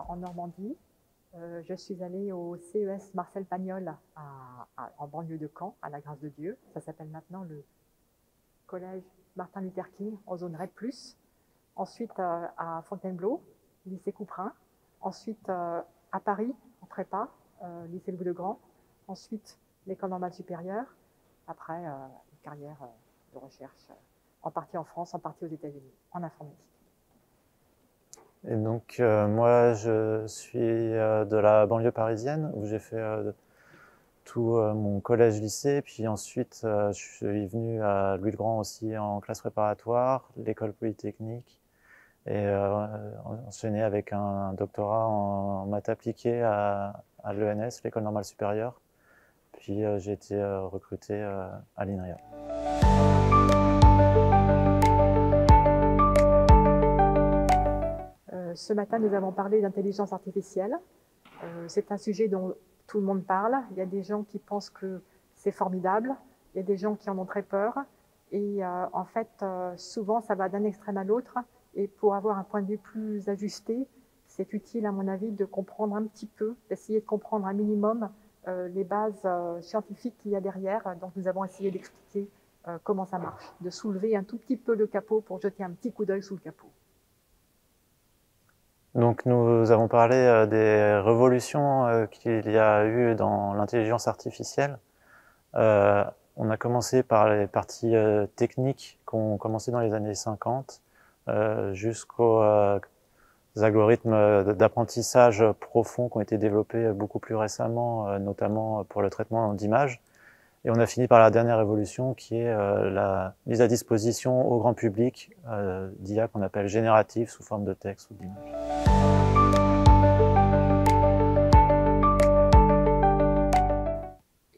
en Normandie. Je suis allée au CES Marcel Pagnol en banlieue de Caen, à la Grâce de Dieu. Ça s'appelle maintenant le collège Martin Luther King en zone RED+. Ensuite à Fontainebleau, lycée Couperin. Ensuite à Paris, en prépa, lycée Louis-le-Grand. Ensuite l'école normale supérieure. Après une carrière de recherche, en partie en France, en partie aux États-Unis, en informatique. Et donc, moi, je suis de la banlieue parisienne, où j'ai fait tout mon collège-lycée, puis ensuite, je suis venu à Louis-le-Grand aussi en classe préparatoire, l'école polytechnique, et enchaîné avec un doctorat en maths appliquées à l'ENS, l'école normale supérieure. Puis j'ai été recruté à l'INRIA. Ce matin, nous avons parlé d'intelligence artificielle. C'est un sujet dont tout le monde parle. Il y a des gens qui pensent que c'est formidable. Il y a des gens qui en ont très peur. Et en fait, souvent, ça va d'un extrême à l'autre. Et pour avoir un point de vue plus ajusté, c'est utile, à mon avis, de comprendre un petit peu, d'essayer de comprendre un minimum les bases scientifiques qu'il y a derrière. Donc, nous avons essayé d'expliquer comment ça marche, de soulever un tout petit peu le capot pour jeter un petit coup d'œil sous le capot. Donc nous avons parlé des révolutions qu'il y a eu dans l'intelligence artificielle. On a commencé par les parties techniques qui ont commencé dans les années 50 jusqu'aux algorithmes d'apprentissage profond qui ont été développés beaucoup plus récemment, notamment pour le traitement d'images. Et on a fini par la dernière évolution qui est la mise à disposition au grand public d'IA qu'on appelle générative sous forme de texte ou d'image.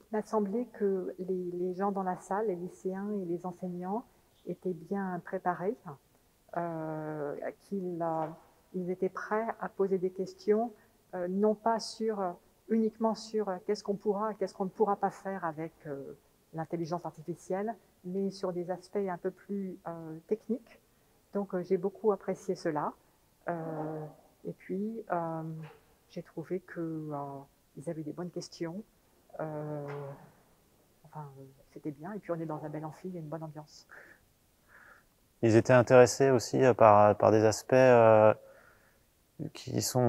Il m'a semblé que les gens dans la salle, les lycéens et les enseignants, étaient bien préparés, qu'ils étaient prêts à poser des questions, non pas uniquement sur qu'est-ce qu'on pourra, qu'est-ce qu'on ne pourra pas faire avec l'intelligence artificielle, mais sur des aspects un peu plus techniques. Donc j'ai beaucoup apprécié cela. Et puis j'ai trouvé qu'ils avaient des bonnes questions. C'était bien. Et puis on est dans un bel amphi, il y a une bonne ambiance. Ils étaient intéressés aussi par des aspects qui sont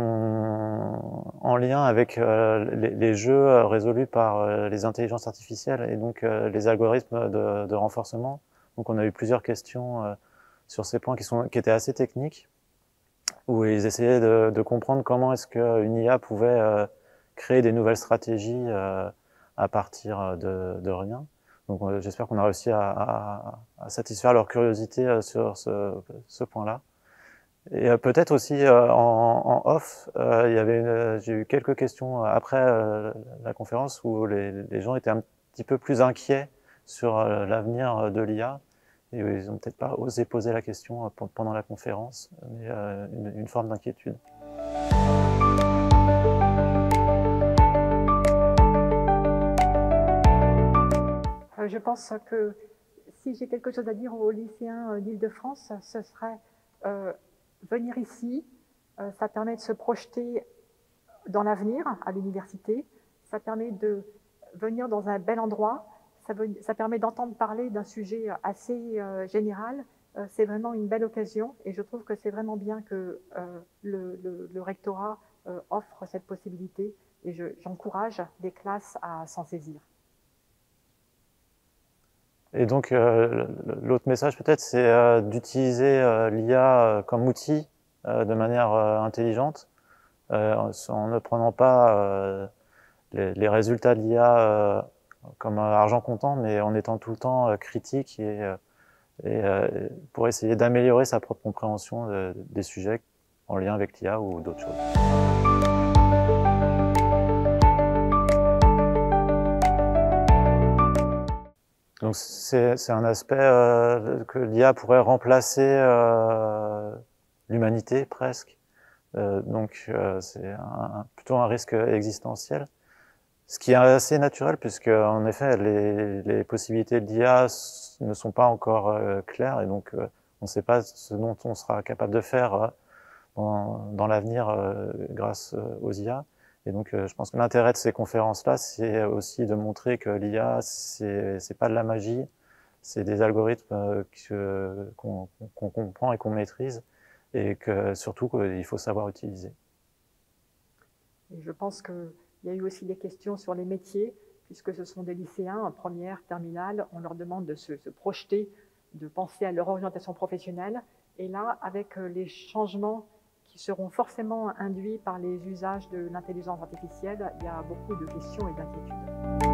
en lien avec les jeux résolus par les intelligences artificielles et donc les algorithmes de renforcement. Donc on a eu plusieurs questions sur ces points qui étaient assez techniques, où ils essayaient de comprendre comment est-ce qu'une IA pouvait créer des nouvelles stratégies à partir de rien. Donc j'espère qu'on a réussi à satisfaire leur curiosité sur ce point-là. Et peut-être aussi en off, j'ai eu quelques questions après la conférence où les gens étaient un petit peu plus inquiets sur l'avenir de l'IA. Et ils n'ont peut-être pas osé poser la question pendant la conférence, mais une forme d'inquiétude. Je pense que si j'ai quelque chose à dire aux lycéens d'Île-de-France, ce serait venir ici. Ça permet de se projeter dans l'avenir à l'université. Ça permet de venir dans un bel endroit. Ça permet d'entendre parler d'un sujet assez général. C'est vraiment une belle occasion et je trouve que c'est vraiment bien que le rectorat offre cette possibilité et j'encourage les classes à s'en saisir. Et donc l'autre message peut-être, c'est d'utiliser l'IA comme outil de manière intelligente, en ne prenant pas les résultats de l'IA comme argent comptant, mais en étant tout le temps critique et pour essayer d'améliorer sa propre compréhension des sujets en lien avec l'IA ou d'autres choses. Donc c'est un aspect que l'IA pourrait remplacer l'humanité presque. Donc c'est plutôt un risque existentiel. Ce qui est assez naturel puisque en effet les possibilités de l'IA ne sont pas encore claires et donc on ne sait pas ce dont on sera capable de faire dans l'avenir grâce aux IA. Et donc, je pense que l'intérêt de ces conférences-là, c'est aussi de montrer que l'IA, c'est pas de la magie, c'est des algorithmes qu'on comprend et qu'on maîtrise, et que surtout qu'il faut savoir utiliser. Et je pense qu'il y a eu aussi des questions sur les métiers, puisque ce sont des lycéens en première, terminale, on leur demande de se projeter, de penser à leur orientation professionnelle. Et là, avec les changements qui seront forcément induits par les usages de l'intelligence artificielle, il y a beaucoup de questions et d'inquiétudes.